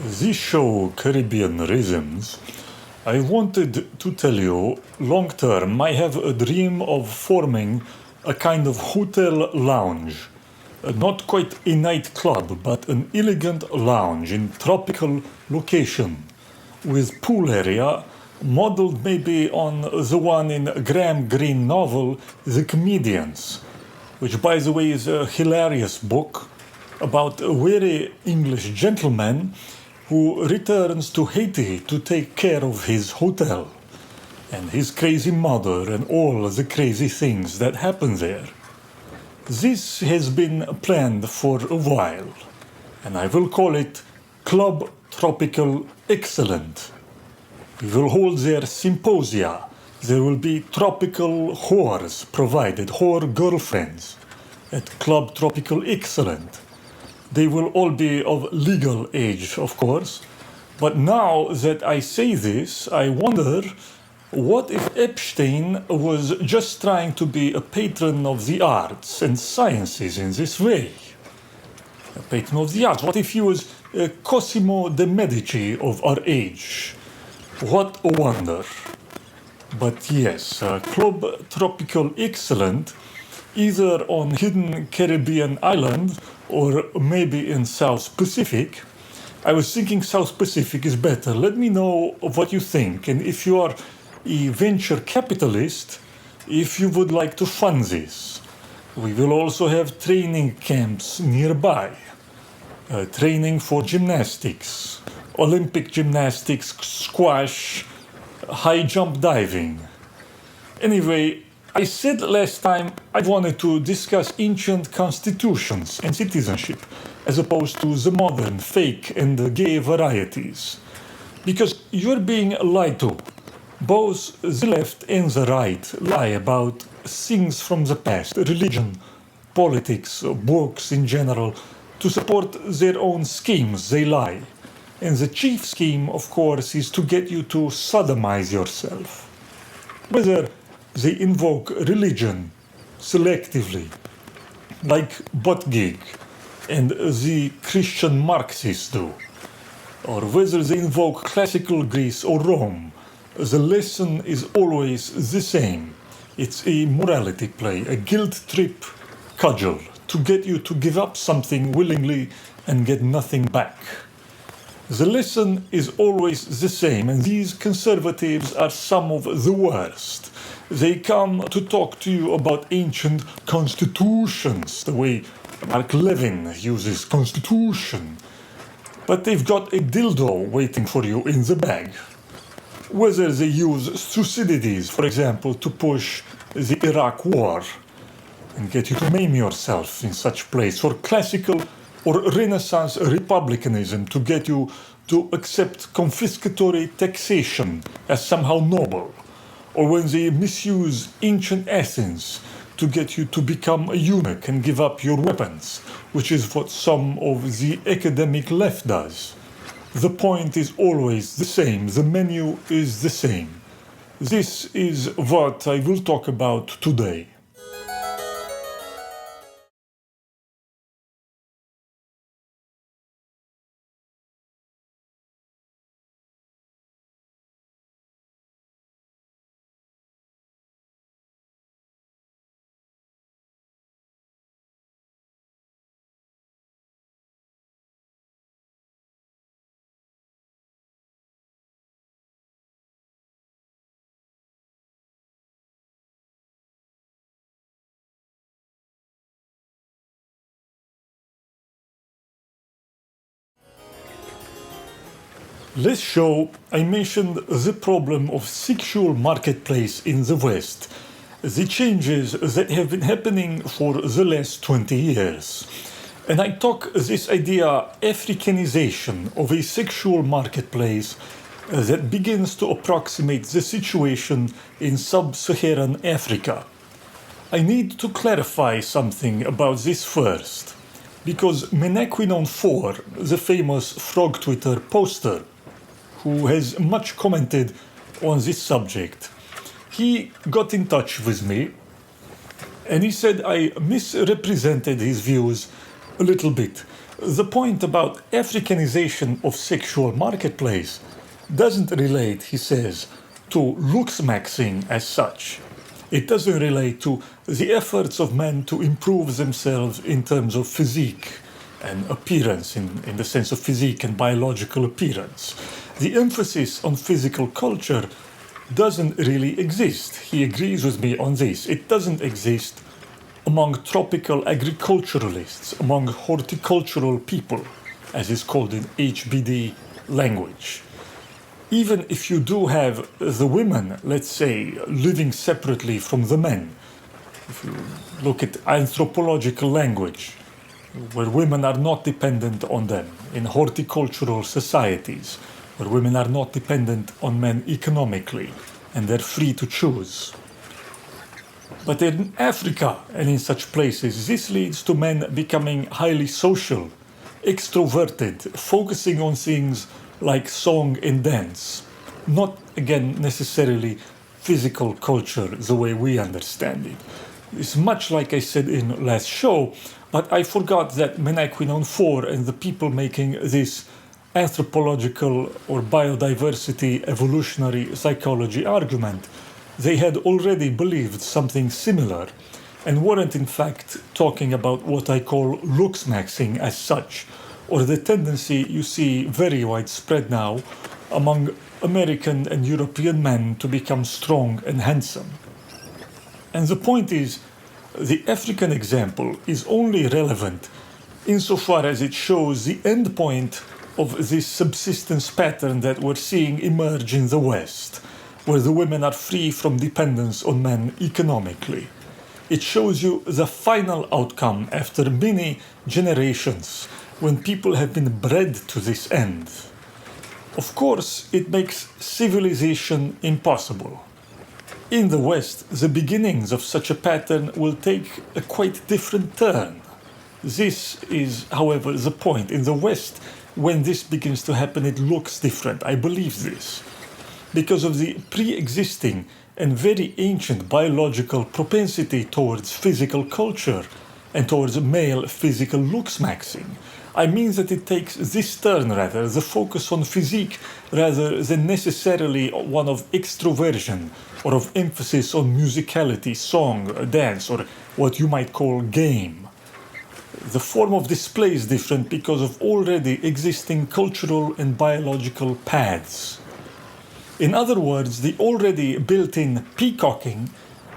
This show, Caribbean Rhythms, I wanted to tell you, long term, I have a dream of forming a kind of hotel lounge. Not quite a nightclub, but an elegant lounge in tropical location, with pool area, modeled maybe on the one in Graham Greene novel, The Comedians, which by the way is a hilarious book about a very English gentleman who returns to Haiti to take care of his hotel, and his crazy mother and all the crazy things that happen there. This has been planned for a while, and I will call it Club Tropical Excellent. We will hold there symposia. There will be tropical whores provided, whore girlfriends, at Club Tropical Excellent. They will all be of legal age, of course. But now that I say this, I wonder, what if Epstein was just trying to be a patron of the arts and sciences in this way? A patron of the arts. What if he was Cosimo de' Medici of our age? What a wonder. But yes, Club Tropical Excellent, either on hidden Caribbean island or maybe in South Pacific. I was thinking South Pacific is better. Let me know what you think, and if you are a venture capitalist, if you would like to fund this. We will also have training camps nearby. Training for gymnastics, Olympic gymnastics, squash, high jump diving. Anyway, I said last time I wanted to discuss ancient constitutions and citizenship as opposed to the modern, fake and gay varieties. Because you're being lied to. Both the left and the right lie about things from the past, religion, politics, books in general. To support their own schemes, they lie. And the chief scheme, of course, is to get you to sodomize yourself. Whether they invoke religion selectively, like Buttigieg and the Christian Marxists do, or whether they invoke classical Greece or Rome, the lesson is always the same. It's a morality play, a guilt trip cudgel to get you to give up something willingly and get nothing back. The lesson is always the same, and these conservatives are some of the worst. They come to talk to you about ancient constitutions, the way Mark Levin uses constitution. But they've got a dildo waiting for you in the bag. Whether they use Thucydides, for example, to push the Iraq war and get you to maim yourself in such place, or classical or Renaissance republicanism to get you to accept confiscatory taxation as somehow noble, or when they misuse ancient Athens to get you to become a eunuch and give up your weapons, which is what some of the academic left does. The point is always the same, the menu is the same. This is what I will talk about today. Last show, I mentioned the problem of sexual marketplace in the West, the changes that have been happening for the last 20 years. And I talk this idea Africanization of a sexual marketplace that begins to approximate the situation in sub-Saharan Africa. I need to clarify something about this first, because Menaquinon 4, the famous frog Twitter poster, who has much commented on this subject, he got in touch with me and he said I misrepresented his views a little bit. The point about Africanization of sexual marketplace doesn't relate, he says, to Looksmaxing as such. It doesn't relate to the efforts of men to improve themselves in terms of physique and appearance, in the sense of physique and biological appearance. The emphasis on physical culture doesn't really exist. He agrees with me on this. It doesn't exist among tropical agriculturalists, among horticultural people, as is called in HBD language. Even if you do have the women, let's say, living separately from the men, if you look at anthropological language, where women are not dependent on them, in horticultural societies, where women are not dependent on men economically, and they're free to choose. But in Africa and in such places, this leads to men becoming highly social, extroverted, focusing on things like song and dance, not, again, necessarily physical culture the way we understand it. It's much like I said in last show, but I forgot that Menaquinone 4 and the people making this anthropological or biodiversity evolutionary psychology argument, they had already believed something similar and weren't in fact talking about what I call looksmaxing as such, or the tendency you see very widespread now among American and European men to become strong and handsome. And the point is, the African example is only relevant insofar as it shows the end point of this subsistence pattern that we're seeing emerge in the West, where the women are free from dependence on men economically. It shows you the final outcome after many generations, when people have been bred to this end. Of course, it makes civilization impossible. In the West, the beginnings of such a pattern will take a quite different turn. This is, however, the point. In the West, when this begins to happen, it looks different. I believe this. Because of the pre-existing and very ancient biological propensity towards physical culture and towards male physical looksmaxing. I mean that it takes this turn rather, the focus on physique, rather than necessarily one of extroversion or of emphasis on musicality, song, dance, or what you might call game. The form of display is different because of already existing cultural and biological paths. In other words, the already built-in peacocking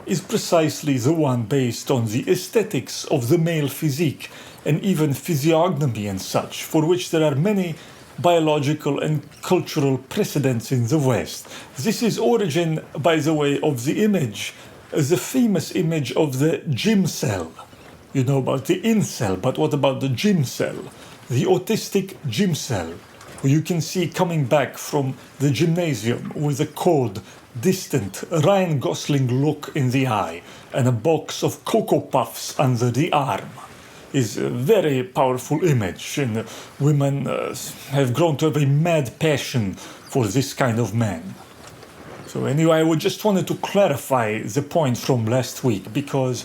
is precisely the one based on the aesthetics of the male physique and even physiognomy and such, for which there are many biological and cultural precedents in the West. This is origin, by the way, of the image, the famous image of the gym cell. You know about the incel, but what about the gym cell? The autistic gym cell, who you can see coming back from the gymnasium with a cold, distant, Ryan Gosling look in the eye and a box of Cocoa Puffs under the arm. Is a very powerful image, and women have grown to have a mad passion for this kind of man. So anyway, I just wanted to clarify the point from last week, because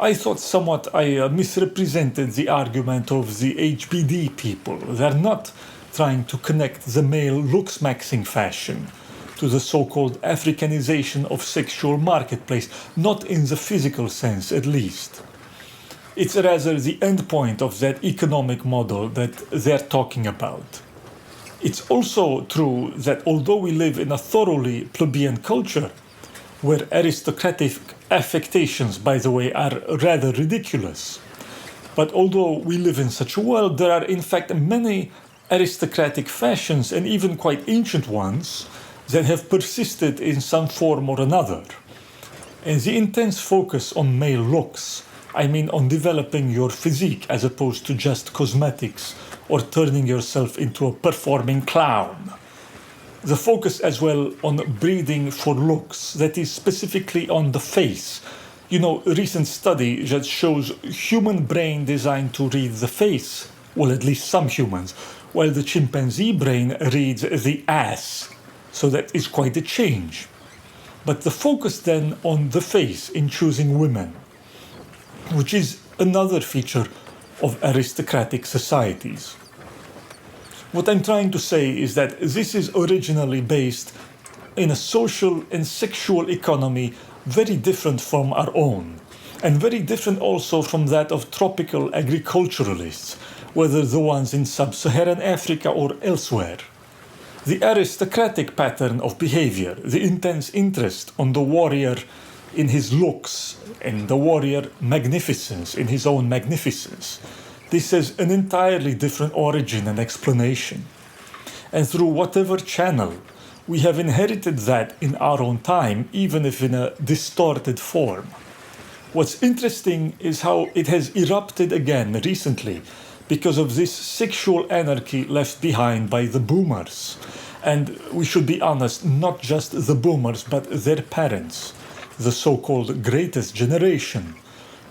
I thought somewhat I misrepresented the argument of the HBD people. They're not trying to connect the male looksmaxing fashion to the so-called Africanization of sexual marketplace, not in the physical sense at least. It's rather the endpoint of that economic model that they're talking about. It's also true that although we live in a thoroughly plebeian culture, where aristocratic affectations, by the way, are rather ridiculous, but although we live in such a world, there are in fact many aristocratic fashions, and even quite ancient ones, that have persisted in some form or another. And the intense focus on male looks, I mean on developing your physique as opposed to just cosmetics or turning yourself into a performing clown. The focus as well on breeding for looks, that is specifically on the face. You know, a recent study that shows human brain designed to read the face, well, at least some humans, while the chimpanzee brain reads the ass. So that is quite a change. But the focus then on the face in choosing women, which is another feature of aristocratic societies. What I'm trying to say is that this is originally based in a social and sexual economy very different from our own, and very different also from that of tropical agriculturalists, whether the ones in sub-Saharan Africa or elsewhere. The aristocratic pattern of behavior, the intense interest on the warrior in his looks, and the warrior magnificence in his own magnificence, this has an entirely different origin and explanation. And through whatever channel, we have inherited that in our own time, even if in a distorted form. What's interesting is how it has erupted again recently because of this sexual anarchy left behind by the boomers. And we should be honest, not just the boomers, but their parents, the so-called greatest generation,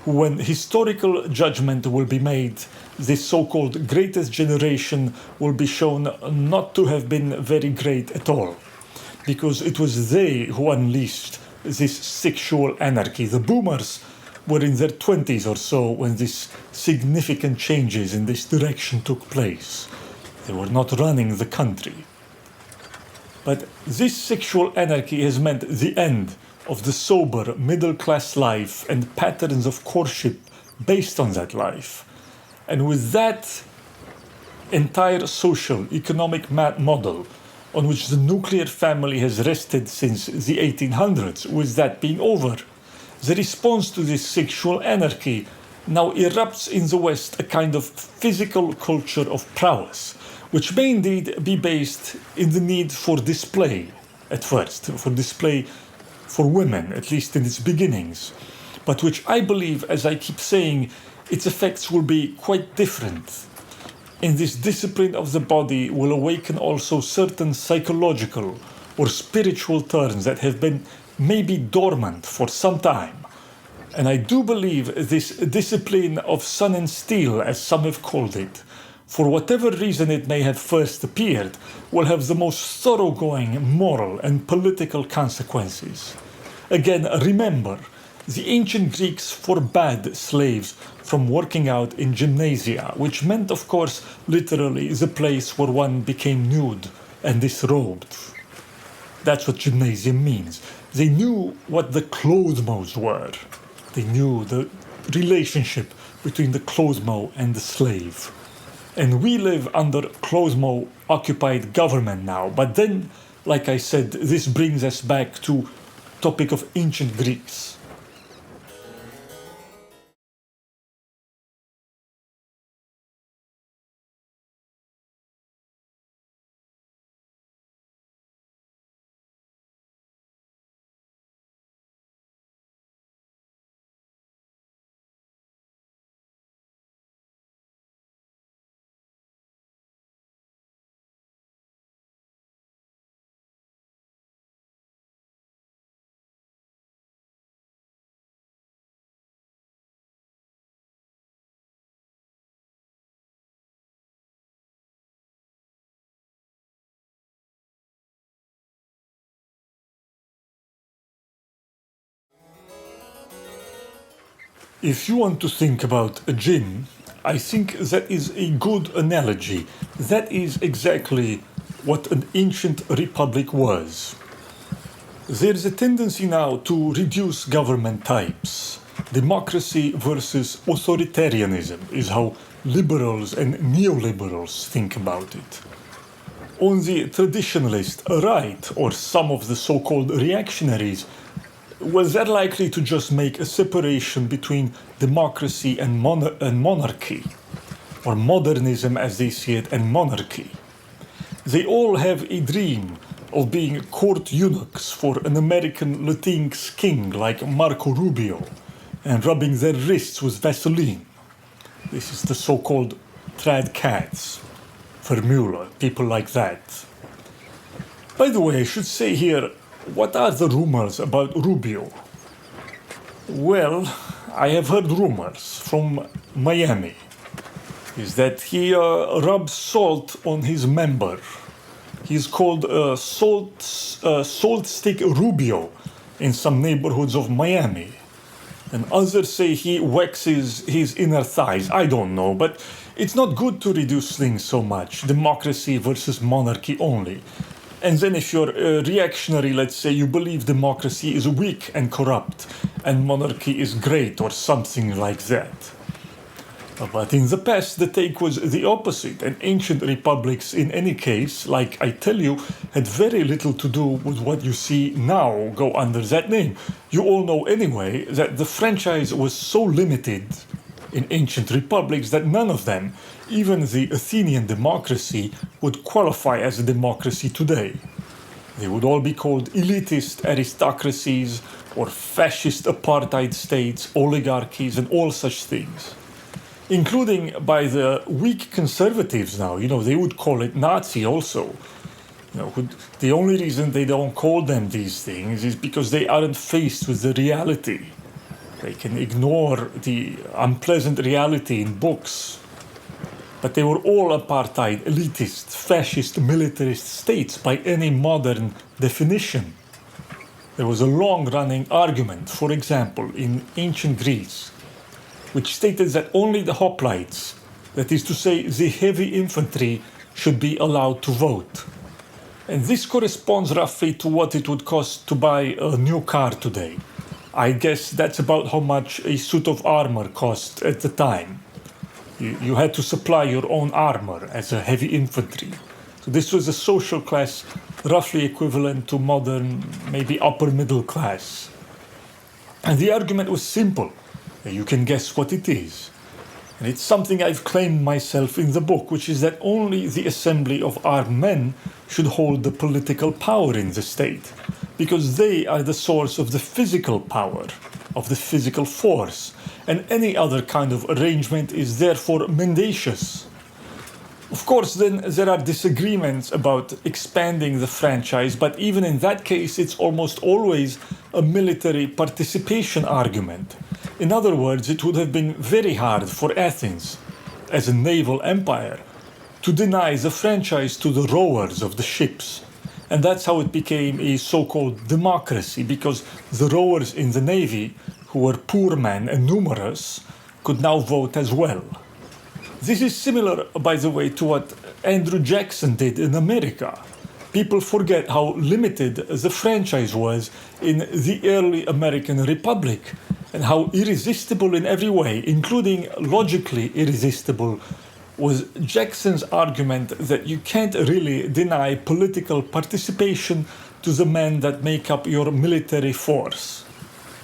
who, when historical judgment will be made, this so-called greatest generation will be shown not to have been very great at all, because it was they who unleashed this sexual anarchy. The boomers were in their 20s or so when these significant changes in this direction took place. They were not running the country. But this sexual anarchy has meant the end of the sober middle-class life and patterns of courtship based on that life. And with that entire social, economic model on which the nuclear family has rested since the 1800s, with that being over, the response to this sexual anarchy now erupts in the West a kind of physical culture of prowess, which may indeed be based in the need for display at first, for display for women, at least in its beginnings, but which I believe, as I keep saying, its effects will be quite different. In this discipline of the body will awaken also certain psychological or spiritual turns that have been maybe dormant for some time. And I do believe this discipline of sun and steel, as some have called it, for whatever reason it may have first appeared, will have the most thoroughgoing moral and political consequences. Again, remember, the ancient Greeks forbade slaves from working out in gymnasia, which meant, of course, literally the place where one became nude and disrobed. That's what gymnasium means. They knew what the clothesmos were. They knew the relationship between the clothesmo and the slave. And we live under clothesmo-occupied government now. But then, like I said, this brings us back to topic of ancient Greeks. If you want to think about a gym, I think that is a good analogy. That is exactly what an ancient republic was. There's a tendency now to reduce government types. Democracy versus authoritarianism is how liberals and neoliberals think about it. On the traditionalist right, or some of the so-called reactionaries, well, they're likely to just make a separation between democracy and monarchy, or modernism as they see it, and monarchy. They all have a dream of being court eunuchs for an American Latinx king like Marco Rubio, and rubbing their wrists with Vaseline. This is the so-called trad cats, Formula, people like that. By the way, I should say here, what are the rumors about Rubio? Well, I have heard rumors from Miami, is that he rubs salt on his member. He's called Salt Stick Rubio in some neighborhoods of Miami. And others say he waxes his inner thighs. I don't know, but it's not good to reduce things so much. Democracy versus monarchy only. And then if you're reactionary, let's say you believe democracy is weak and corrupt, and monarchy is great or something like that. But in the past, the take was the opposite, and ancient republics, in any case, like I tell you, had very little to do with what you see now go under that name. You all know anyway that the franchise was so limited in ancient republics that none of them, even the Athenian democracy, would qualify as a democracy today. They would all be called elitist aristocracies or fascist apartheid states, oligarchies, and all such things. Including by the weak conservatives now. They would call it Nazi also. The only reason they don't call them these things is because they aren't faced with the reality. They can ignore the unpleasant reality in books. But they were all apartheid, elitist, fascist, militarist states by any modern definition. There was a long-running argument, for example, in ancient Greece, which stated that only the hoplites, that is to say, the heavy infantry, should be allowed to vote. And this corresponds roughly to what it would cost to buy a new car today. I guess that's about how much a suit of armor cost at the time. You had to supply your own armor as a heavy infantry. So this was a social class roughly equivalent to modern, maybe upper middle class. And the argument was simple. You can guess what it is. And it's something I've claimed myself in the book, which is that only the assembly of armed men should hold the political power in the state, because they are the source of the physical power, of the physical force, and any other kind of arrangement is therefore mendacious. Of course, then there are disagreements about expanding the franchise, but even in that case, it's almost always a military participation argument. In other words, it would have been very hard for Athens, as a naval empire, to deny the franchise to the rowers of the ships. And that's how it became a so-called democracy, because the rowers in the navy, who were poor men and numerous, could now vote as well. This is similar, by the way, to what Andrew Jackson did in America. People forget how limited the franchise was in the early American Republic, and how irresistible in every way, including logically irresistible, was Jackson's argument that you can't really deny political participation to the men that make up your military force.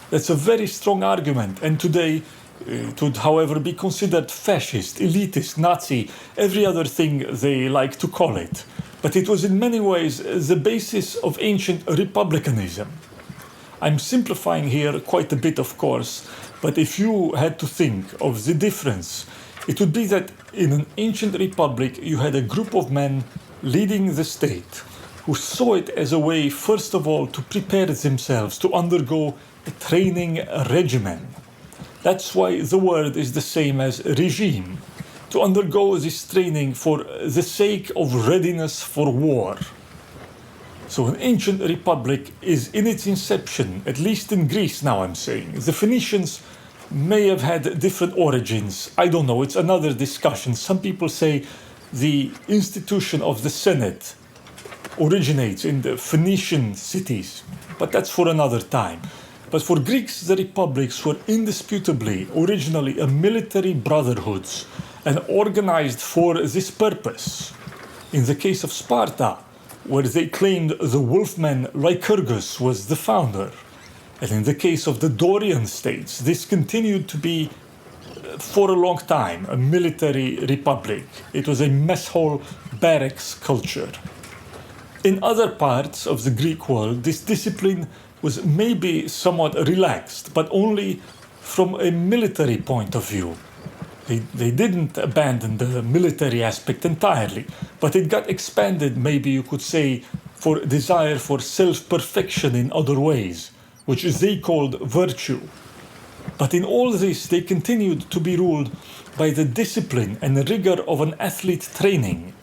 That's a very strong argument, and today it would, however, be considered fascist, elitist, Nazi, every other thing they like to call it. But it was in many ways the basis of ancient republicanism. I'm simplifying here quite a bit, of course, but if you had to think of the difference, it would be that in an ancient republic you had a group of men leading the state who saw it as a way, first of all, to prepare themselves to undergo a training regimen. That's why the word is the same as regime, to undergo this training for the sake of readiness for war. So an ancient republic is in its inception, at least in Greece now I'm saying. The Phoenicians may have had different origins. I don't know, it's another discussion. Some people say the institution of the Senate originates in the Phoenician cities, but that's for another time. But for Greeks, the republics were indisputably originally a military brotherhoods and organized for this purpose. In the case of Sparta, where they claimed the wolfman Lycurgus was the founder. And in the case of the Dorian states, this continued to be, for a long time, a military republic. It was a mess hall barracks culture. In other parts of the Greek world, this discipline was maybe somewhat relaxed, but only from a military point of view. They didn't abandon the military aspect entirely, but it got expanded, maybe you could say, for desire for self-perfection in other ways, which they called virtue. But in all this, they continued to be ruled by the discipline and rigor of an athlete's training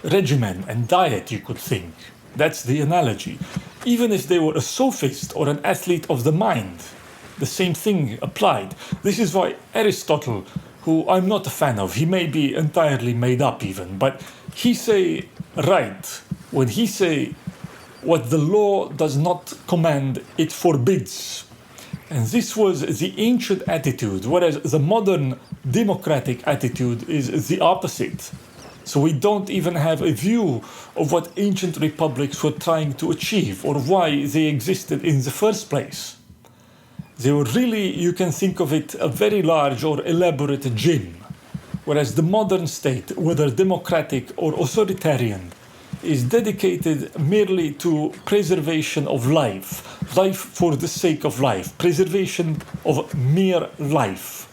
regimen and diet, you could think. That's the analogy. even if they were a sophist or an athlete of the mind. The same thing applied. This is why Aristotle, who I'm not a fan of, he may be entirely made up even, but he say right when he say what the law does not command, it forbids. And this was the ancient attitude, whereas the modern democratic attitude is the opposite. So we don't even have a view of what ancient republics were trying to achieve or why they existed in the first place. They were really, you can think of it, a very large or elaborate gym, whereas the modern state, whether democratic or authoritarian, is dedicated merely to preservation of life, life for the sake of life, preservation of mere life.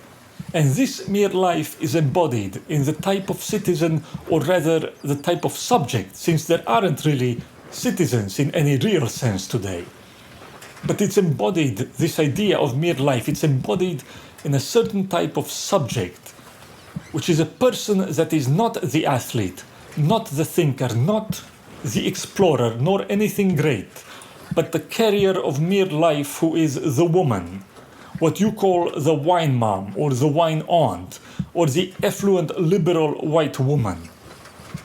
And this mere life is embodied in the type of citizen, or rather the type of subject, since there aren't really citizens in any real sense today. But it's embodied, this idea of mere life, it's embodied in a certain type of subject, which is a person that is not the athlete, not the thinker, not the explorer, nor anything great, but the carrier of mere life who is the woman, what you call the wine mom or the wine aunt, or the affluent liberal white woman.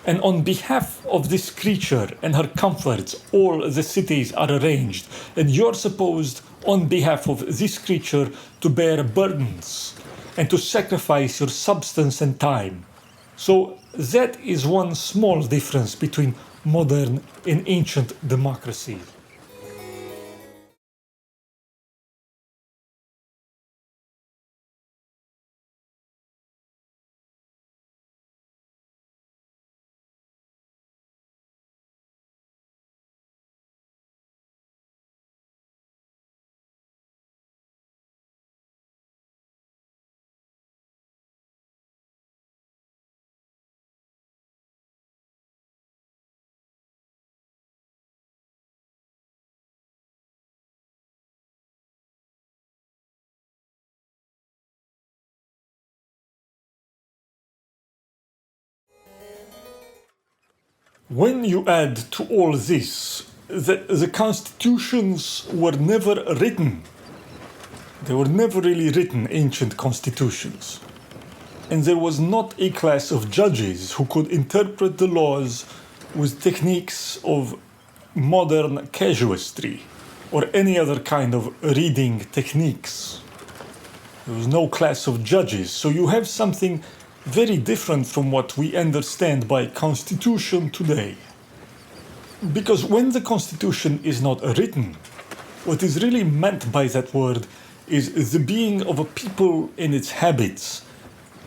And on behalf of this creature and her comforts, all the cities are arranged, and you're supposed, on behalf of this creature, to bear burdens and to sacrifice your substance and time. So that is one small difference between modern and ancient democracy. When you add to all this that the constitutions were never written, they were never really written, ancient constitutions, and there was not a class of judges who could interpret the laws with techniques of modern casuistry or any other kind of reading techniques. There was no class of judges, so you have something very different from what we understand by constitution today. Because when the constitution is not written, what is really meant by that word is the being of a people in its habits,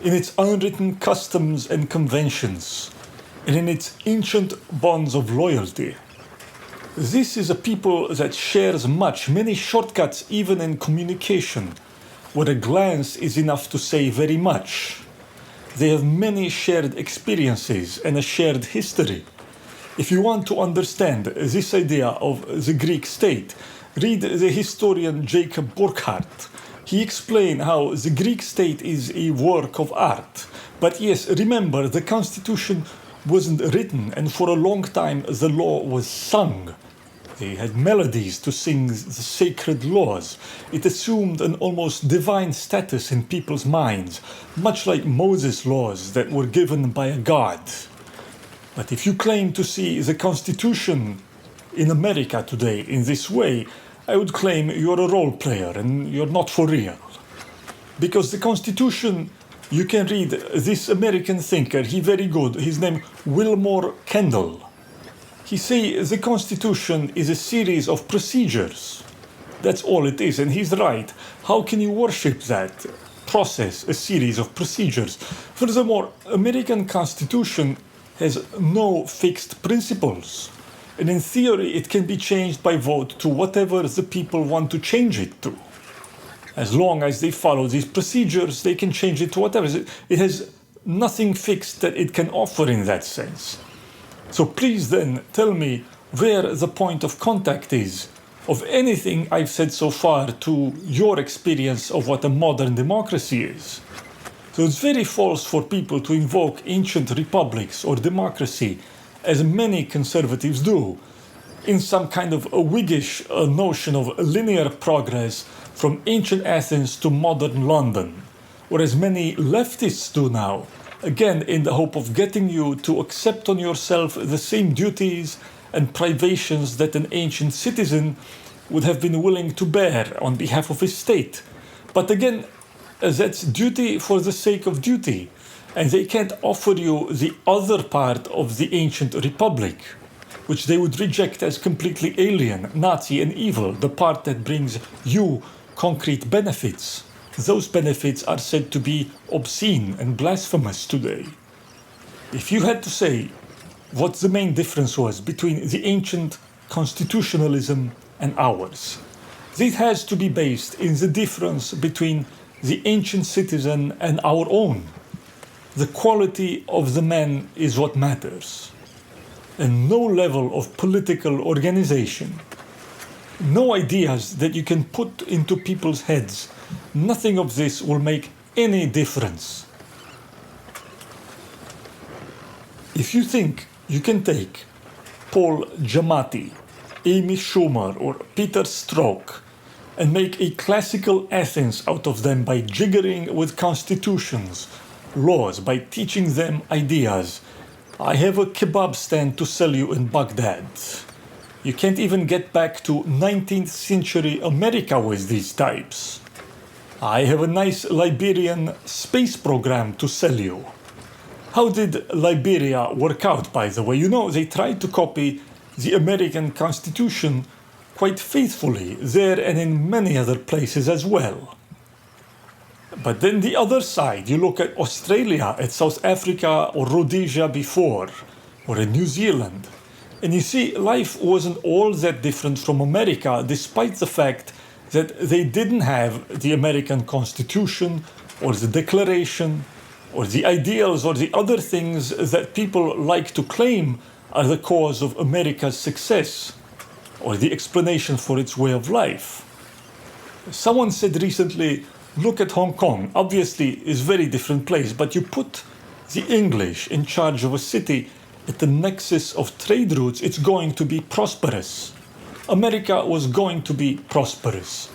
in its unwritten customs and conventions, and in its ancient bonds of loyalty. This is a people that shares many shortcuts even in communication, where a glance is enough to say very much. They have many shared experiences and a shared history. If you want to understand this idea of the Greek state, read the historian Jacob Burckhardt. He explained how the Greek state is a work of art. But yes, remember, the constitution wasn't written, and for a long time the law was sung. They had melodies to sing the sacred laws. It assumed an almost divine status in people's minds, much like Moses' laws that were given by a god. But if you claim to see the Constitution in America today in this way, I would claim you're a role player and you're not for real. Because the Constitution, you can read this American thinker, he very good, his name Wilmore Kendall. He say the Constitution is a series of procedures. That's all it is, and he's right. How can you worship that process, a series of procedures? Furthermore, American Constitution has no fixed principles. And in theory, it can be changed by vote to whatever the people want to change it to. As long as they follow these procedures, they can change it to whatever. It has nothing fixed that it can offer in that sense. So please then tell me where the point of contact is of anything I've said so far to your experience of what a modern democracy is. So it's very false for people to invoke ancient republics or democracy, as many conservatives do. in some kind of a Whiggish notion of linear progress from ancient Athens to modern London, or as many leftists do now, again in the hope of getting you to accept on yourself the same duties and privations that an ancient citizen would have been willing to bear on behalf of his state. But again, that's duty for the sake of duty, and they can't offer you the other part of the ancient republic, which they would reject as completely alien, Nazi and evil, the part that brings you concrete benefits. Those benefits are said to be obscene and blasphemous today. If you had to say what the main difference was between the ancient constitutionalism and ours, this has to be based in the difference between the ancient citizen and our own. The quality of the man is what matters, and no level of political organization, no ideas that you can put into people's heads. Nothing of this will make any difference. If you think you can take Paul Giamatti, Amy Schumer, or Peter Strzok and make a classical Athens out of them by jiggering with constitutions, laws, by teaching them ideas, I have a kebab stand to sell you in Baghdad. You can't even get back to 19th century America with these types. I have a nice Liberian space program to sell you. How did Liberia work out, by the way? You know, they tried to copy the American Constitution quite faithfully there and in many other places as well. But then the other side, you look at Australia, at South Africa or Rhodesia before, or in New Zealand, and you see life wasn't all that different from America, despite the fact that they didn't have the American Constitution or the Declaration or the ideals or the other things that people like to claim are the cause of America's success or the explanation for its way of life. Someone said recently, look at Hong Kong. Obviously, it's a very different place, but you put the English in charge of a city at the nexus of trade routes, it's going to be prosperous. America was going to be prosperous,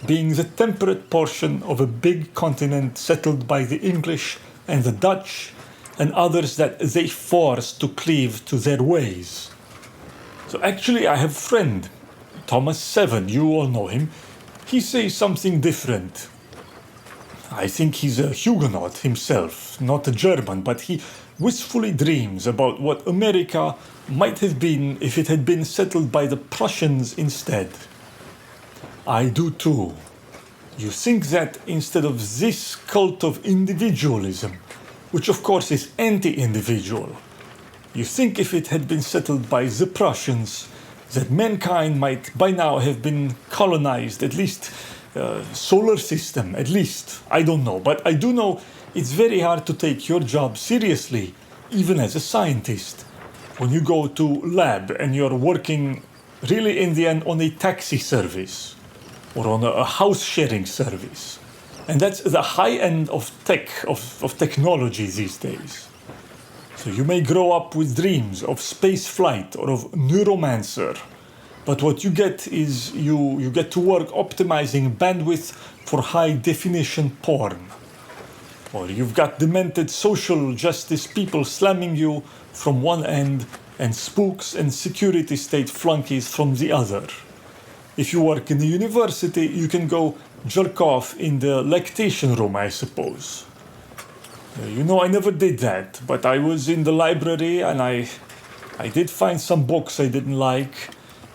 being the temperate portion of a big continent settled by the English and the Dutch and others that they forced to cleave to their ways. So actually I have a friend, Thomas Seven, you all know him. He says something different. I think he's a Huguenot himself, not a German, but he wistfully dreams about what America might have been if it had been settled by the Prussians instead. I do too. You think that instead of this cult of individualism, which of course is anti-individual, you think if it had been settled by the Prussians, that mankind might by now have been colonized, at least solar system, at least. I don't know, but I do know it's very hard to take your job seriously, even as a scientist, when you go to lab and you're working really in the end on a taxi service or on a house sharing service. And that's the high end of tech, of technology these days. So you may grow up with dreams of space flight or of neuromancer, but what you get is you get to work optimizing bandwidth for high definition porn. Or you've got demented social justice people slamming you from one end and spooks and security state flunkies from the other. If you work in a university, you can go jerk off in the lactation room, I suppose. You know, I never did that, but I was in the library and I did find some books I didn't like,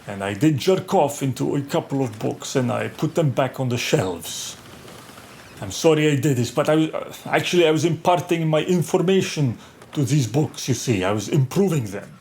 and I did jerk off into a couple of books and I put them back on the shelves. I'm sorry I did this, but I was imparting my information to these books, you see. I was improving them.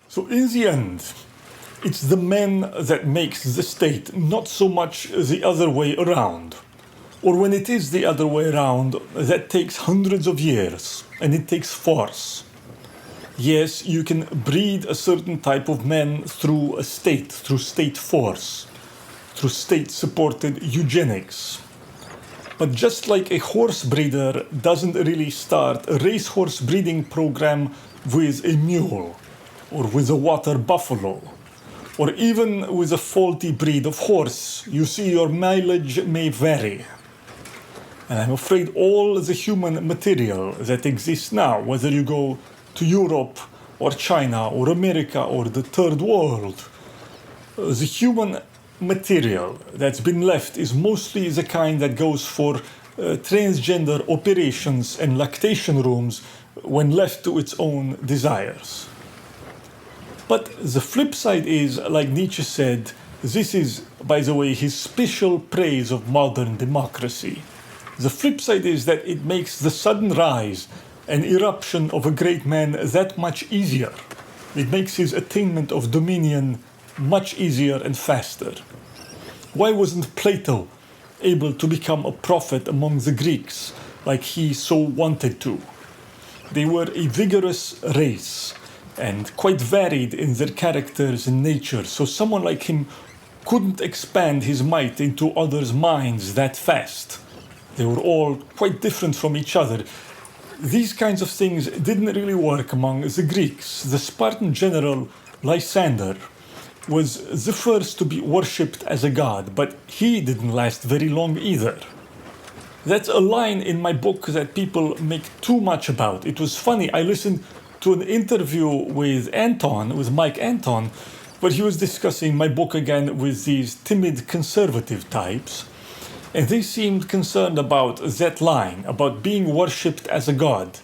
So in the end, It's the man that makes the state, not so much the other way around. Or when it is the other way around, that takes hundreds of years, and it takes force. Yes, you can breed a certain type of man through a state, through state force, through state-supported eugenics. But just like a horse breeder doesn't really start a racehorse breeding program with a mule, or with a water buffalo, or even with a faulty breed of horse, you see your mileage may vary. And I'm afraid all the human material that exists now, whether you go to Europe or China or America or the third world, the human material that's been left is mostly the kind that goes for transgender operations and lactation rooms when left to its own desires. But the flip side is, like Nietzsche said, this is, by the way, his special praise of modern democracy. The flip side is that it makes the sudden rise and eruption of a great man that much easier. It makes his attainment of dominion much easier and faster. Why wasn't Plato able to become a prophet among the Greeks like he so wanted to? They were a vigorous race and quite varied in their characters and nature, so someone like him couldn't expand his might into others' minds that fast. They were all quite different from each other. These kinds of things didn't really work among the Greeks. The Spartan general Lysander was the first to be worshipped as a god, but he didn't last very long either. That's a line in my book that people make too much about. It was funny. I listened to an interview with Mike Anton, where he was discussing my book again with these timid conservative types. And they seemed concerned about that line, about being worshipped as a god.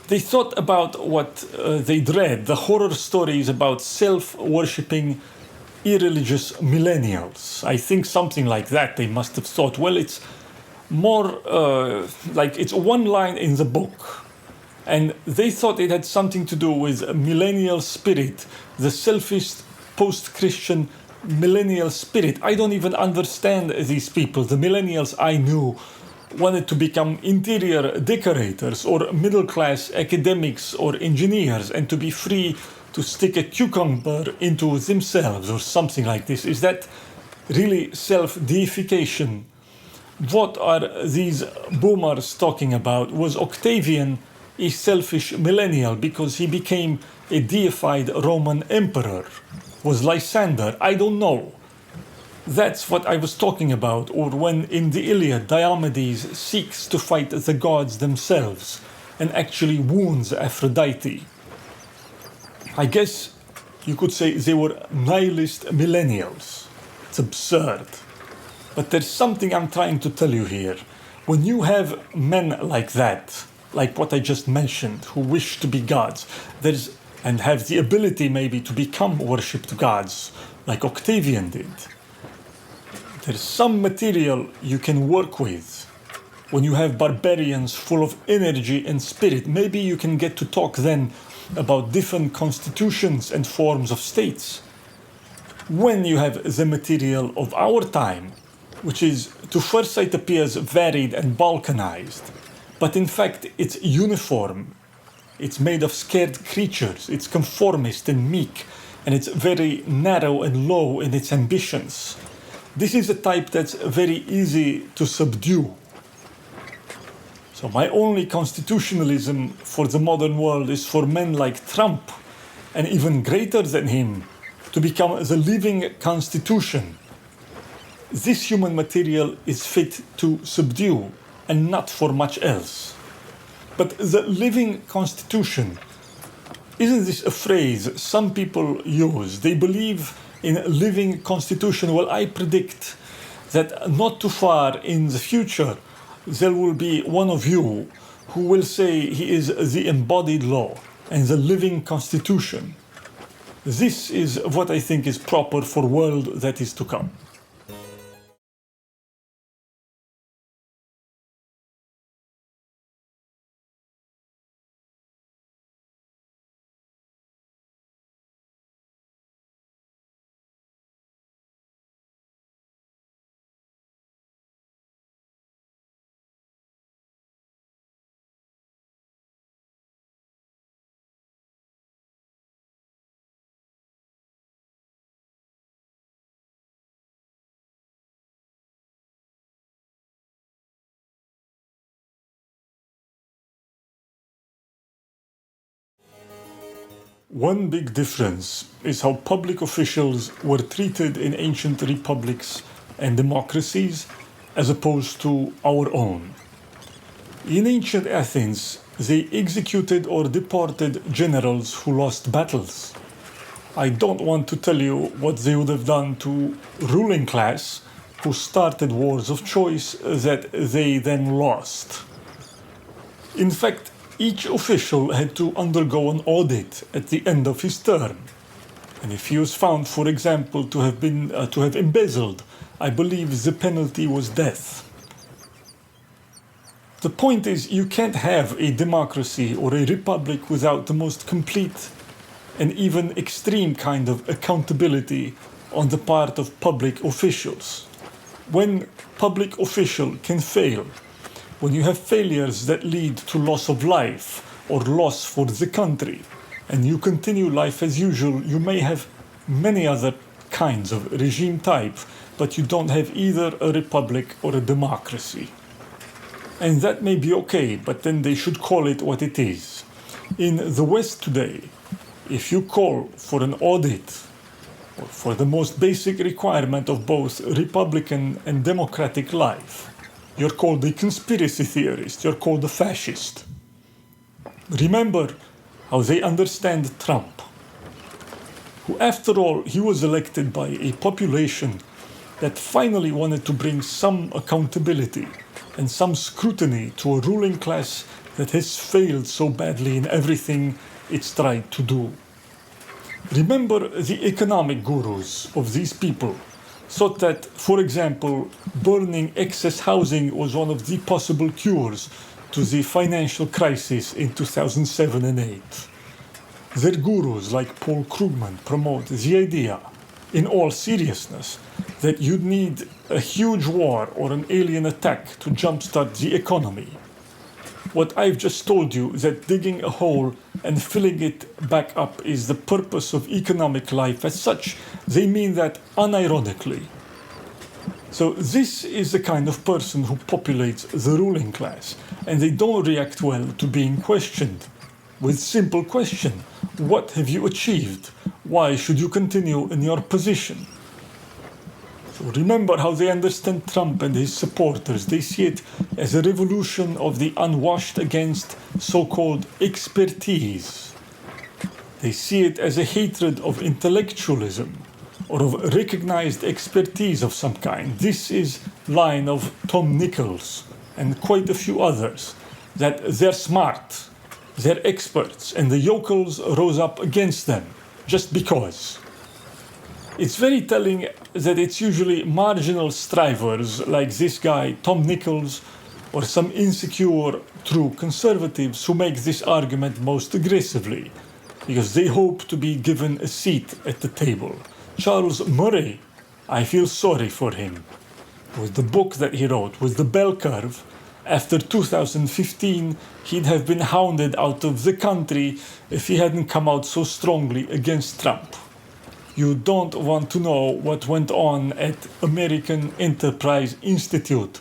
They thought about what they'd read, the horror stories about self-worshipping irreligious millennials. I think something like that they must have thought. Well, it's more like it's one line in the book. And they thought it had something to do with a millennial spirit, the selfish post-Christian millennial spirit. I don't even understand these people. The millennials I knew wanted to become interior decorators or middle-class academics or engineers and to be free to stick a cucumber into themselves or something like this. Is that really self-deification? What are these boomers talking about? Was Octavian a selfish millennial because he became a deified Roman emperor? Was Lysander? I don't know. That's what I was talking about. Or when in the Iliad Diomedes seeks to fight the gods themselves and actually wounds Aphrodite. I guess you could say they were nihilist millennials. It's absurd. But there's something I'm trying to tell you here. When you have men like that, like what I just mentioned, who wish to be gods, and have the ability maybe to become worshipped gods, like Octavian did. There's some material you can work with. When you have barbarians full of energy and spirit, maybe you can get to talk then about different constitutions and forms of states. When you have the material of our time, which is to first sight appears varied and balkanized, but in fact it's uniform. It's made of scared creatures, it's conformist and meek, and it's very narrow and low in its ambitions. This is a type that's very easy to subdue. So my only constitutionalism for the modern world is for men like Trump, and even greater than him, to become the living constitution. This human material is fit to subdue, and not for much else. But the living constitution, isn't this a phrase some people use? They believe in a living constitution. Well, I predict that not too far in the future, there will be one of you who will say he is the embodied law and the living constitution. This is what I think is proper for world that is to come. One big difference is how public officials were treated in ancient republics and democracies as opposed to our own. In ancient Athens, they executed or deported generals who lost battles. I don't want to tell you what they would have done to ruling class who started wars of choice that they then lost. In fact, each official had to undergo an audit at the end of his term. And if he was found, for example, to have embezzled, I believe the penalty was death. The point is, you can't have a democracy or a republic without the most complete and even extreme kind of accountability on the part of public officials. When public official can fail, when you have failures that lead to loss of life or loss for the country, and you continue life as usual, you may have many other kinds of regime type, but you don't have either a republic or a democracy. And that may be okay, but then they should call it what it is. In the West today, if you call for an audit or for the most basic requirement of both Republican and democratic life, you're called a conspiracy theorist, you're called a fascist. Remember how they understand Trump, who after all, he was elected by a population that finally wanted to bring some accountability and some scrutiny to a ruling class that has failed so badly in everything it's tried to do. Remember the economic gurus of these people thought that, for example, burning excess housing was one of the possible cures to the financial crisis in 2007 and 8. Their gurus like Paul Krugman promote the idea, in all seriousness, that you'd need a huge war or an alien attack to jumpstart the economy. What I've just told you, that digging a hole and filling it back up is the purpose of economic life as such, they mean that unironically. So this is the kind of person who populates the ruling class, and they don't react well to being questioned with simple question: what have you achieved? Why should you continue in your position? So remember how they understand Trump and his supporters. They see it as a revolution of the unwashed against so-called expertise. They see it as a hatred of intellectualism or of recognized expertise of some kind. This is line of Tom Nichols and quite a few others, that they're smart, they're experts, and the yokels rose up against them just because. It's very telling that it's usually marginal strivers like this guy, Tom Nichols, or some insecure true conservatives who make this argument most aggressively, because they hope to be given a seat at the table. Charles Murray, I feel sorry for him. With the book that he wrote, with the bell curve, after 2015, he'd have been hounded out of the country if he hadn't come out so strongly against Trump. You don't want to know what went on at American Enterprise Institute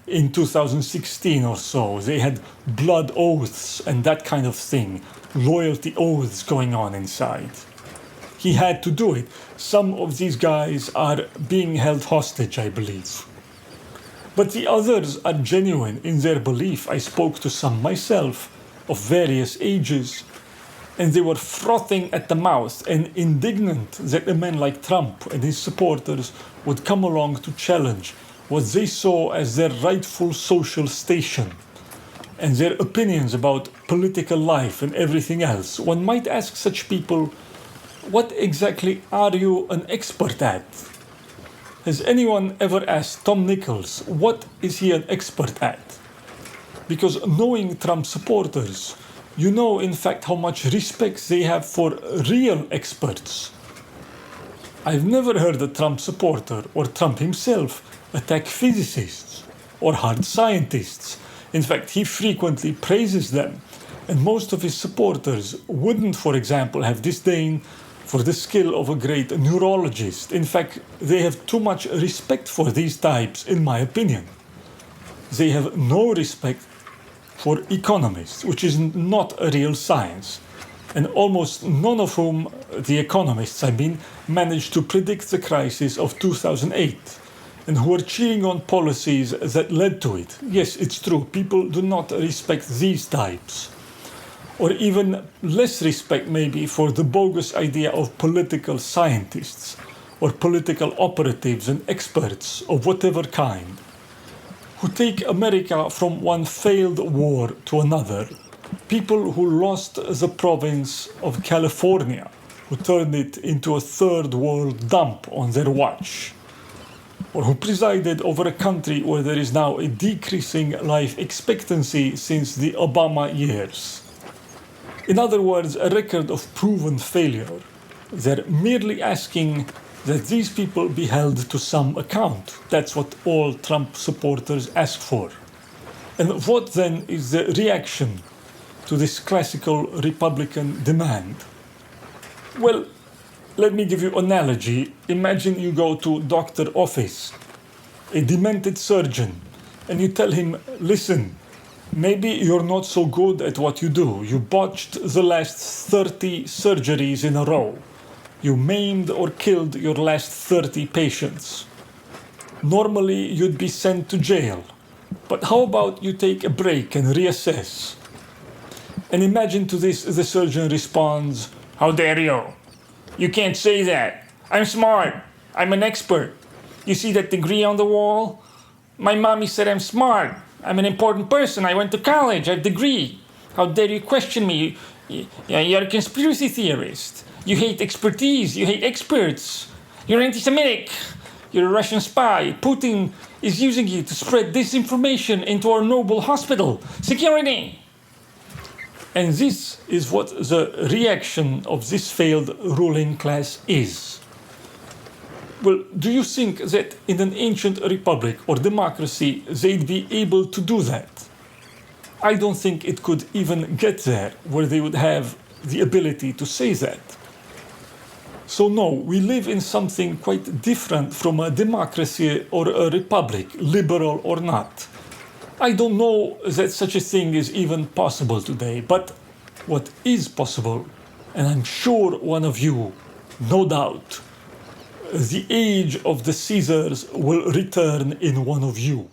in 2016 or so. They had blood oaths and that kind of thing, loyalty oaths going on inside. He had to do it. Some of these guys are being held hostage, I believe. But the others are genuine in their belief. I spoke to some myself of various ages, and they were frothing at the mouth and indignant that a man like Trump and his supporters would come along to challenge what they saw as their rightful social station and their opinions about political life and everything else. One might ask such people, what exactly are you an expert at? Has anyone ever asked Tom Nichols, what is he an expert at? Because knowing Trump supporters, you know in fact how much respect they have for real experts. I've never heard a Trump supporter or Trump himself attack physicists or hard scientists. In fact, he frequently praises them, and most of his supporters wouldn't, for example, have disdain for the skill of a great neurologist. In fact, they have too much respect for these types, in my opinion. They have no respect for economists, which is not a real science. and almost none of whom, the economists I mean, managed to predict the crisis of 2008, and who are cheering on policies that led to it. Yes, it's true, people do not respect these types. Or even less respect maybe for the bogus idea of political scientists, or political operatives and experts of whatever kind, who take America from one failed war to another. People who lost the province of California, who turned it into a third world dump on their watch, or who presided over a country where there is now a decreasing life expectancy since the Obama years. In other words, a record of proven failure. They're merely asking that these people be held to some account. That's what all Trump supporters ask for. And what then is the reaction to this classical Republican demand? Well, let me give you an analogy. Imagine you go to doctor's office, a demented surgeon, and you tell him, listen, maybe you're not so good at what you do. You botched the last 30 surgeries in a row. You maimed or killed your last 30 patients. Normally, you'd be sent to jail. But how about you take a break and reassess? And imagine to this the surgeon responds, how dare you? You can't say that. I'm smart. I'm an expert. You see that degree on the wall? My mommy said I'm smart. I'm an important person. I went to college. I have a degree. How dare you question me? You're a conspiracy theorist. You hate expertise. You hate experts. You're anti-Semitic. You're a Russian spy. Putin is using you to spread disinformation into our noble hospital. Security! And this is what the reaction of this failed ruling class is. Well, do you think that in an ancient republic or democracy they'd be able to do that? I don't think it could even get there where they would have the ability to say that. So no, we live in something quite different from a democracy or a republic, liberal or not. I don't know that such a thing is even possible today, but what is possible, and I'm sure one of you, no doubt, the age of the Caesars will return in one of you.